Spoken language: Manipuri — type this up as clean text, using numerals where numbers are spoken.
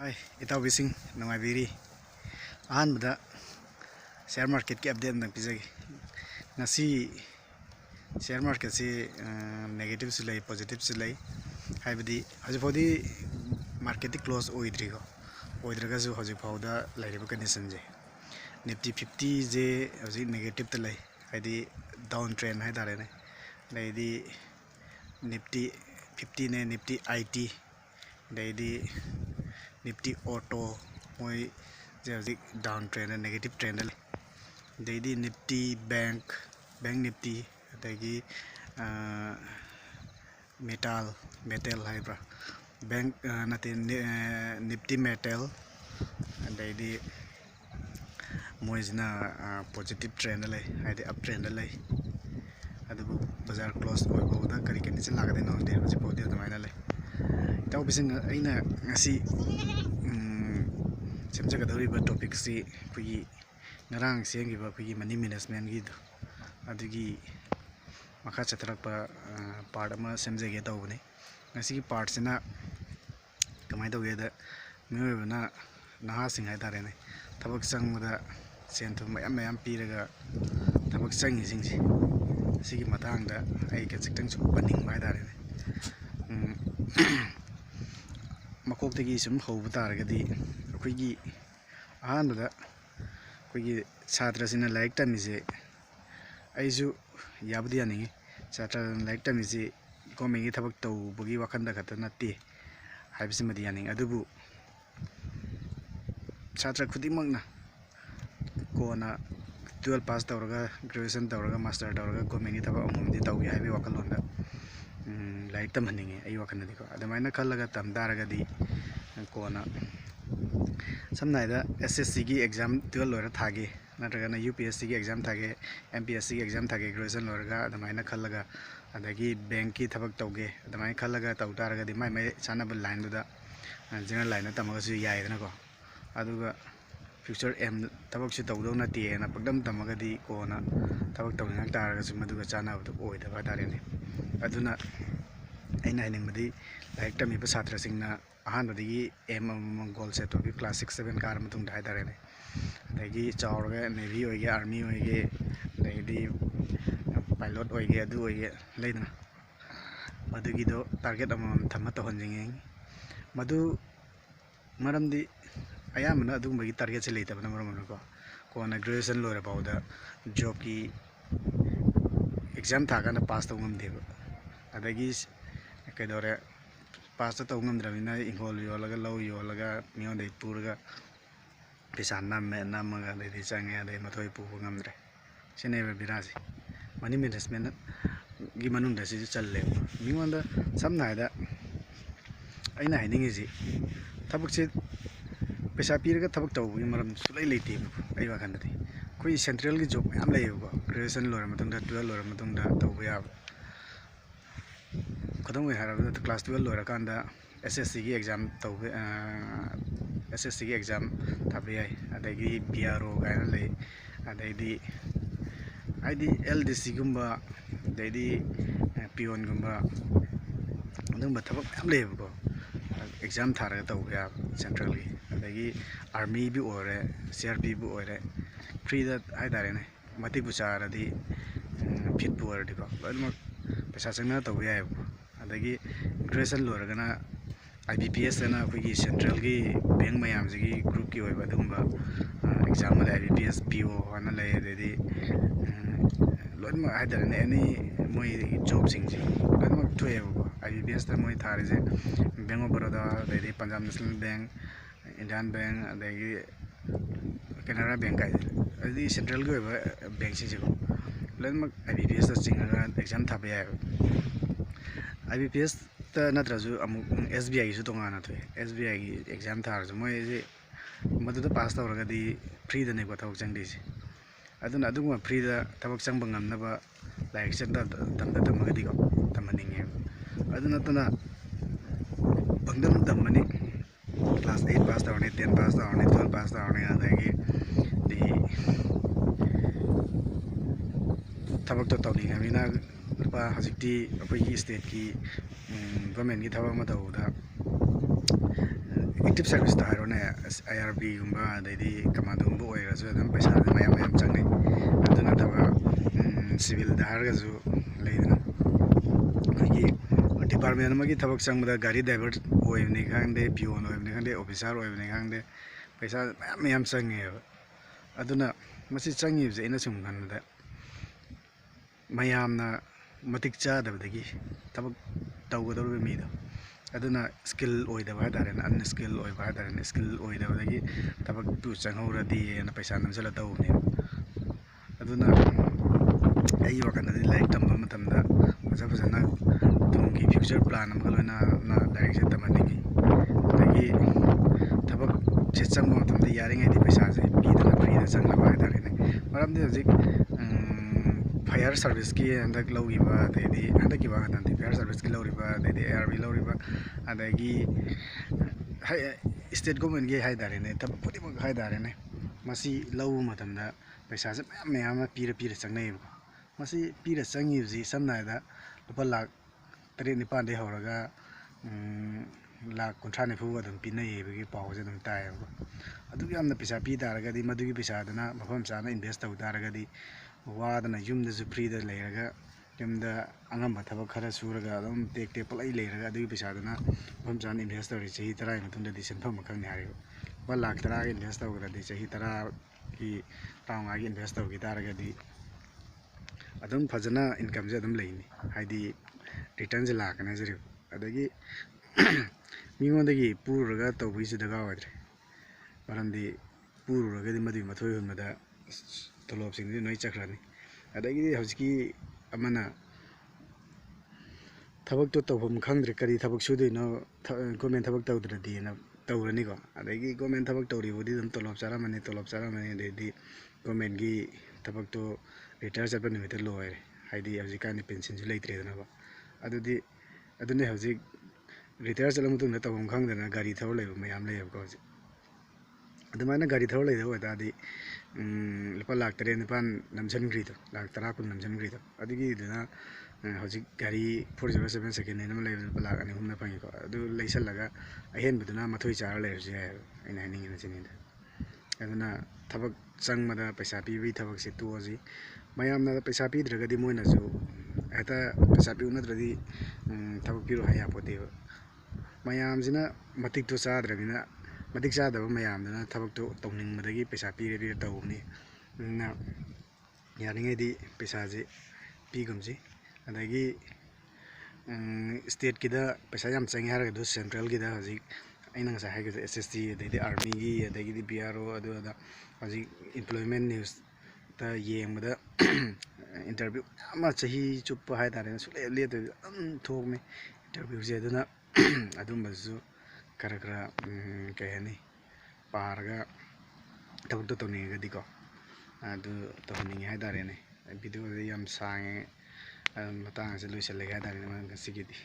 Hi, itaubising nungaibiri. Ahanbada share market ki update nang pizagi. Ngasi share market si negative si lay, positive si lay. Haibadi hajipodi market ti close oidrigo. Oidraga su hajipauda lairiba condition je. Nifty 50 je haji negative ta lay. Haidi down trend hai dare ne. Laidi Nifty 50 ne Nifty IT. Laidi Nifty Auto moi just down trend and negative trend daily Nifty bank Nifty dagi metal hybra bank nothing Nifty metal daily moisna positive trend lay hide up trend lay adu bazar close oiboda kari kani lagade no de haji podi adamaina lay taw bising aina ngasi semjagadoriba topic si kuyi ngarang sengiba kuyi money management gi adugi makha chatrakpa part ama semjage tawbane ngasi part sina kamai tawgeda miyoibana naha sing hai tare ne thabak changmada sentu mayam piraga thabak changi singsi sigi matangda ai ka chiktang chu paning bai tare ne makokdagi sum houbu taragadi akoigi ahanbada akoigi satrasina like tamise aisu yabdi yaningi satra like tamise gomengi thabak tawbugi wakhanda khata natte haibsimadi yaning adubu satra khudimagna kona 12 pass tawraga graduation tawraga master tawraga gomengi thabak amumdi tawgi haibe wakalonda like tamhaningi ai wakhanda diko adamaina khallaga tamdaragadi kona samnaida SSC gi exam 12 lora thage natragana UPSC gi exam thage MPSC gi exam thage graduation lorga adamaina khallaga adagi bank ki thabak tawge adamaina khallaga tawdaragadi mai chanaba line duda general line tamaga su yaidana ko aduga future m thabak su tawdo na ti na pagdam tamagadi kona thabak tawna taraga su maduga chanaba oidaba tarene aduna aina hiningmadi like tami ba satra singna ahanbadagi m goal set to class 6 7 kar matung dai darene dagi chawrga navy oige army oige dagi pilot oige adu oige leidna madugi do target amam thamma to honjing madu maramdi ayamana adugumagi target se leitabana maramana ko kona graduation lora pauda job ki exam thagana pass tawngam deba adagi kaidore pass to ngamdramina ingol yolaga law yolaga miyonde purga pesa namaga de change de mathoi pu ngamdre senebe birasi money management gi manunda si challe mingonda samnaida aina hiningi ji thabak se pesa pirga thabak tawbu maram sulai leite ai wakandati koi central gi job yam leyo graduation lora matungda 12 lora matungda tawbu ya kadang harabada class 12 lora kanda SSC gi exam tawbe SSC gi exam thabe ai adagi PRO gaina lei adagi LDC gumba adagi pion gumba adumba thabak yam lebo exam tharaga tawbe ya central gi adagi army bi ore CRP bi ore free da hai dare ne mati bucharadi fit bu ore diba badma pesa changna tawbe ai adagi graduation loragana IBPS na akoigi central gi bank mayam jigi group ki oiba dumba exam da IBPS PO ana lay dedi loima haidar ne ani moi job sing ji loima toyebo IBPS da moi tharije Bank of Baroda dedi Punjab National Bank Indian Bank adagi Canara Bank kai adi central gi oiba bank sing ji loima IBPS da singaga exam thabe ai IBPS ta natraju amu SBI su tongana to SBI gi exam tharju moi je maduda pass tawragadi free da ne ko thawak changdi ji aduna aduguma free da thawak chang bangam na ba like center tamda tamagadi ko tamaninge aduna tana bangdam tamani class 8 pass tawne 10 pass tawne 12 pass tawne adagi di thawak to tawni ngamina pa hajikti apoi state ki government ki thawak ma tawda active ꯁꯥꯔꯚꯤꯁꯇ ꯍꯥꯏꯔꯣꯅꯦ IRBꯒꯨꯝꯕ ꯑꯗꯩꯗꯤ ꯀꯃꯥꯟꯗꯣꯒꯨꯝꯕ ꯑꯣꯏꯔꯁꯨ ꯑꯗꯨꯝ ꯄꯩꯁꯥꯁꯦ ꯃꯌꯥꯝ ꯆꯪꯅꯩ ꯑꯗꯨ ꯅꯠꯇꯕ ꯁꯤꯚꯤꯜꯗ ꯍꯥꯏꯔꯒꯁꯨ ꯂꯩꯗꯅ ꯑꯩꯈꯣꯏꯒꯤ ꯗꯤꯄꯥꯔꯠꯃꯦꯟ ꯑꯃꯒꯤ ꯊꯕꯛ ꯆꯪꯕꯗ ꯒꯥꯔꯤ ꯗ꯭राꯏꯚꯔ ꯑꯣꯏꯕꯅꯤ ꯈꯪꯗꯦ ꯄꯤꯌꯣꯟ ꯑꯣꯏꯕꯅꯤ ꯈꯪꯗꯦ ꯑꯣꯐꯤꯁꯥꯔ ꯑꯣꯏꯕꯅꯤ ꯈꯪꯗꯦ ꯄꯩꯁꯥ ꯃꯌꯥꯝ ꯆꯪꯉꯦꯕ ꯑꯗꯨꯅ ꯃꯁꯤ ꯆꯪꯉꯤꯕꯁꯦ ꯑꯩꯅ ꯁꯨꯝ ꯈꯟꯕꯗ ꯃꯌꯥꯝꯅ ꯃꯇꯤꯛ ꯆꯥꯗꯕꯗꯒꯤ ꯊꯕꯛ ꯇꯧꯒꯗꯧꯔꯤꯕ ꯃꯤꯗꯣ ꯑꯗꯨꯅ ꯁ꯭ꯀꯤꯜ ꯑꯣꯏꯗꯕ ꯍꯥꯏꯇꯥꯔꯦꯅꯦ ꯑꯟꯁ꯭ꯀꯤꯜ ꯑꯣꯏꯕ ꯍꯥꯏꯇꯥꯔꯦꯅꯦ ꯁ꯭ꯀꯤꯜ ꯑꯣꯏꯗꯕꯗꯒꯤ ꯊꯕꯛꯇꯨ ꯆꯪꯍꯧꯔꯗꯤꯅ ꯄꯩꯁా ꯅꯝꯁꯤꯜꯂ ꯇꯧꯕꯅꯦꯕ ꯑꯗꯨꯅ ꯑꯩꯒꯤ ꯋꯥꯈꯜꯗꯗꯤ ꯂꯥꯏꯔꯤꯛ ꯇꯝꯕ ꯃꯇꯝꯗ ꯐꯖꯅ ꯇꯨꯡꯒꯤ ꯐ꯭ꯌꯨꯆꯔ ꯄ꯭ꯂꯥꯟ ꯑꯃꯒ ꯂꯣꯏꯅꯅ ꯂꯥꯏꯔꯤꯛꯁꯦ ꯇꯝꯍꯟꯅꯤꯡꯉꯤ ꯑꯗꯒꯤ ꯊꯕꯛꯁꯦ ꯆꯪꯕ ꯃꯇꯝꯗ ꯌꯥꯔꯤꯉꯩꯗꯤ ꯄꯩꯁꯥꯁꯦ ꯄꯤꯗꯅ ꯐ꯭ꯔꯤꯗ ꯆꯪꯅꯕ ꯍꯥꯏꯇꯥꯔꯦꯅꯦ ꯃꯔꯝꯗꯤ ꯍꯧꯖꯤꯛ ꯐꯥꯌꯔ ꯁꯥꯔꯚꯤꯁꯀꯤ ꯍꯟꯗꯛ ꯂꯧꯈꯤꯕ ꯑꯗꯩꯗꯤ ꯍꯟꯗꯛꯀꯤ ꯋꯥ ꯈꯛꯇ ꯅꯠꯇꯦ ꯐꯥꯌꯔ ꯁꯥꯔꯚꯤꯁꯀꯤ ꯂꯧꯔꯤꯕ ꯑꯗꯩꯗꯤ ARB ꯂꯧꯔꯤꯕ ꯑꯗꯒꯤ ꯁ꯭ꯇꯦꯠ ꯒꯣꯔꯃꯦꯟꯒꯤ ꯍꯥꯏꯇꯥꯔꯦꯅꯦ ꯊꯕꯛ ꯈꯨꯗꯤꯡꯃꯛ ꯍꯥꯏꯇꯥꯔꯦꯅꯦ ꯃꯁꯤ ꯂꯧꯕ ꯃꯇꯝꯗ ꯄꯩꯁꯥꯁꯦ ꯃꯌꯥꯝ ꯑꯃ ꯄꯤꯔ ꯆꯪꯅꯩꯌꯦꯕꯀꯣ ꯃꯁꯤ ꯄꯤꯔ ꯆꯪꯉꯤꯕꯁꯤ ꯁꯝꯅ ꯍꯥꯏꯔꯕꯗ ꯂꯨꯄꯥ ꯂꯥꯛ 7-9 ꯍꯧꯔꯒ ꯂꯥꯛ 30-40 ꯑꯗꯨꯝ ꯄꯤꯅꯩꯌꯦꯕꯒꯤ ꯄꯥꯎꯁꯦ ꯑꯗꯨꯝ ꯇꯥꯏꯌꯦꯕꯀꯣ ꯑꯗꯨꯛ ꯌꯥꯝꯅ ꯄꯩꯁా ꯄꯤ ꯇꯥꯔꯒꯗꯤ ꯃꯗꯨꯒꯤ ꯄꯩꯁꯥꯗꯨꯅ ꯃꯐꯝ ꯆꯥꯅ ꯏꯟꯚꯦꯁ ꯇꯧ ꯇꯥꯔꯒꯗꯤ ꯋꯥꯗꯅ ꯌꯨꯝꯗꯁꯨ ꯐ꯭ꯔꯤꯗ ꯂꯩꯔꯒ ꯌꯨꯝꯗ ꯑꯉꯝꯕ ꯊꯕꯛ ꯈꯔ ꯁꯨꯔꯒ ꯑꯗꯨꯝ ꯇꯦꯛ ꯄꯨꯂꯩ ꯂꯩꯔꯒ ꯑꯗꯨꯒꯤ ꯄꯩꯁꯥꯗꯨꯅ ꯃꯐꯝ ꯆꯥꯅ ꯏꯟꯚꯦꯁ ꯇꯧꯔꯤ ꯆꯍꯤ 10ꯒꯤ ꯃꯇꯨꯡꯗꯗꯤ ꯁꯦꯟꯐꯝ ꯑꯃꯈꯛꯅꯤ ꯍꯥꯏꯔꯤꯕ ꯂꯨꯄꯥ ꯂꯥꯛ 10ꯒꯤ ꯏꯟꯚꯦꯁ ꯇꯧꯈ꯭ꯔꯗꯤ ꯆꯍꯤ 10ꯒꯤ 25ꯒꯤ ꯏꯟꯚꯦꯁ ꯇꯧꯈꯤ ꯇꯥꯔꯒꯗꯤ ꯑꯗꯨꯝ ꯐꯖꯅ ꯏꯟꯀꯝꯁꯦ ꯑꯗꯨꯝ ꯂꯩꯅꯤ ꯍꯥꯏꯗꯤ ꯔꯤꯇꯔꯟꯁꯦ ꯂꯥꯛꯀꯅꯤ ꯍꯥꯏꯖꯔꯤꯕ ꯑꯗꯒꯤ ꯃꯤꯉꯣꯟꯗꯒꯤ ꯄꯨꯔꯨꯔꯒ ꯇꯧꯕꯒꯤꯁꯨ ꯗꯔꯀꯥꯔ ꯑꯣꯏꯗ꯭ꯔꯦ ꯃꯔꯝꯗꯤ ꯄꯨꯔꯨꯔꯒꯗꯤ ꯃꯗꯨꯒꯤ ꯃꯊꯣꯏ ꯍꯨꯟꯕꯗ ꯇꯣꯂꯣꯞꯁꯤꯡꯁꯤ ꯂꯣꯏ ꯆꯠꯈ꯭ꯔꯅꯤ ꯑꯗꯒꯤꯗꯤ ꯍꯧꯖꯤꯛꯀꯤ ꯑꯃꯅ ꯊꯕꯛꯇꯣ ꯇꯧꯐꯝ ꯈꯪꯗ꯭ꯔꯦ ꯀꯔꯤ ꯊꯕꯛ ꯁꯨꯗꯣꯏꯅꯣ ꯒꯣꯔꯃꯦꯟ ꯊꯕꯛ ꯇꯧꯗ꯭ꯔꯗꯤꯅ ꯇꯧꯔꯅꯤꯀꯣ ꯑꯗꯒꯤ ꯒꯣꯔꯃꯦꯟ ꯊꯕꯛ ꯇꯧꯔꯤꯕꯨꯗꯤ ꯑꯗꯨꯝ ꯇꯣꯂꯣꯞ ꯆꯥꯔꯝꯃꯅꯤ ꯑꯗꯩꯗꯤ ꯒꯣꯔꯃꯦꯟꯒꯤ ꯊꯕꯛꯇꯣ ꯔꯤꯇꯥꯌꯔ ꯆꯠꯄ ꯅꯨꯃꯤꯠꯇ ꯂꯣꯏꯔꯦ ꯍꯥꯏꯗꯤ ꯍꯧꯖꯤꯛꯀꯥꯟꯗꯤ ꯄꯦꯟꯁꯤꯟꯁꯨ ꯂꯩꯇ꯭ꯔꯦꯗꯅꯀꯣ ꯑꯗꯨꯅꯦ ꯍꯧꯖꯤꯛ ꯔꯤꯇꯥꯌꯔ ꯆꯠꯂ ꯃꯇꯨꯡꯗ ꯇꯧꯐꯝ ꯈꯪꯗꯅ ꯒꯥꯔꯤ ꯊꯧꯔ ꯂꯩꯕ ꯃꯌꯥꯝ ꯂꯩꯌꯦꯕꯀꯣ ꯍꯧꯖꯤꯛ ꯑꯗꯨꯃꯥꯏꯅ ꯒꯥꯔꯤ ꯊꯧꯔ ꯂꯩꯗꯕ ꯑꯣꯏꯇꯥꯔꯗꯤ ꯂꯨꯄꯥ ꯂꯥꯛ 7-9 ꯅꯝꯁꯤꯟꯈ꯭ꯔꯤꯗꯣ ꯂꯥꯛ 10 ꯀꯨꯟ ꯅꯝꯁꯤꯟꯈ꯭ꯔꯤꯗோ ꯑꯗꯨꯒꯤꯗꯨꯅ ꯍꯧꯖꯤꯛ ꯒꯥꯔꯤ 407 ꯁꯦꯀꯦꯟ ꯍꯦꯟ ꯑꯃ ꯂꯩꯕꯗ ꯂꯨꯄꯥ ꯂꯥꯛ 2-3ꯅ ꯐꯪꯉꯤꯀꯣ ꯑꯗꯨ ꯂꯩꯁꯜꯂꯒ ꯑꯍꯦꯟꯕꯗꯨꯅ ꯃꯊꯣꯏ ꯆꯥꯔ ꯂꯩꯔꯁꯨ ꯌꯥꯏꯑꯕ ꯑꯩꯅ ꯍꯥꯏꯅꯤꯡꯉꯤꯅ ꯁꯤꯅꯤꯗ ꯑꯗꯨꯅ ꯊꯕꯛ ꯆꯪꯕꯗ ꯄꯩꯁా ꯄꯤꯕꯒꯤ ꯊꯕꯛꯁꯦ ꯇꯣꯛꯑꯁꯤ ꯃꯌꯥꯝꯅ ꯄꯩꯁా ꯄꯤꯗ꯭ꯔꯒꯗꯤ ꯃꯣꯏꯅꯁꯨ ꯍꯦꯛꯇ ꯄꯩꯁా ꯄꯤꯌꯨ ꯅꯠꯇ꯭ꯔꯗꯤ ꯊꯕꯛ ꯄꯤꯔꯣ ꯍꯥꯏ ꯌꯥꯄꯣꯠꯇꯦꯕ ꯃꯌꯥꯝꯁꯤꯅ ꯃꯇꯤꯛꯇꯣ ꯆꯥꯗ꯭ꯔꯕꯅꯤꯅ ꯃꯇꯤꯛ ꯆꯥꯗꯕ ꯃꯌꯥꯝꯗꯨꯅ ꯊꯕꯛꯇꯣ ꯇꯧꯅꯤꯡꯕꯗꯒꯤ ꯄꯩꯁా ꯄꯤꯔ ꯇꯧꯕꯅꯤ ꯑꯗꯨꯅ ꯌꯥꯔꯤꯉꯩꯗꯤ ꯄꯩꯁꯥꯁꯦ ꯄꯤꯒꯨꯝꯁꯤ ꯑꯗꯒꯤ ꯁ꯭ꯇꯦꯠꯀꯤꯗ ꯄꯩꯁా ꯌꯥꯝ ꯆꯪꯉꯦ ꯍꯥꯏꯔꯒꯁꯨ ꯁꯦꯟꯇ꯭ꯔꯦꯜꯒꯤꯗ ꯍꯧꯖꯤꯛ ꯑꯩꯅ ꯉꯁꯥꯏ ꯍꯥꯏꯈꯤꯕ SST ꯑꯗꯩꯗꯤ ARMYꯒꯤ ꯑꯗꯒꯤꯗꯤ BRO ꯑꯗꯨ ꯑꯗꯥ ꯍꯧꯖꯤꯛ ꯏꯝꯄ꯭ꯂꯣꯏꯃꯦꯟ ꯅ꯭ꯌꯨꯁꯇ ꯌꯦꯡꯕꯗ ꯏꯟꯇꯔꯚ꯭ꯌꯨ ꯃꯌꯥꯝ ꯑꯃ ꯆꯍꯤ ꯆꯨꯞꯄ ꯍꯥꯏꯇꯥꯔꯦꯅꯦ ꯁꯨꯡꯂꯦꯞ ꯂꯦꯞꯇꯕꯤꯗ ꯑꯗꯨꯝ ꯊꯣꯛꯅꯤ ꯏꯟꯇꯔꯚ꯭ꯌꯨꯁꯦ ꯑꯗꯨꯅ ꯑꯗꯨꯝꯕꯗꯨꯁꯨ ꯈꯔ ꯀꯩ ꯍꯥꯏꯅꯤ ꯄꯥꯔꯒ ꯊꯕꯛꯇꯣ ꯇꯧꯅꯤꯡꯉꯒꯗꯤꯀꯣ ꯑꯗꯨ ꯇꯧꯍꯟꯅꯤꯡꯉꯦ ꯍꯥꯏꯇꯥꯔꯦꯅꯦ ꯚꯤꯗꯤꯑꯣꯁꯦ ꯌꯥꯝ ꯁꯥꯡꯉꯦ ꯃꯇꯥꯡ ꯑꯁꯤ ꯂꯣꯏꯁꯤꯜꯂꯒꯦ ꯍꯥꯏꯇꯥꯔꯦꯅꯦ ꯉꯁꯤꯒꯤꯗꯤ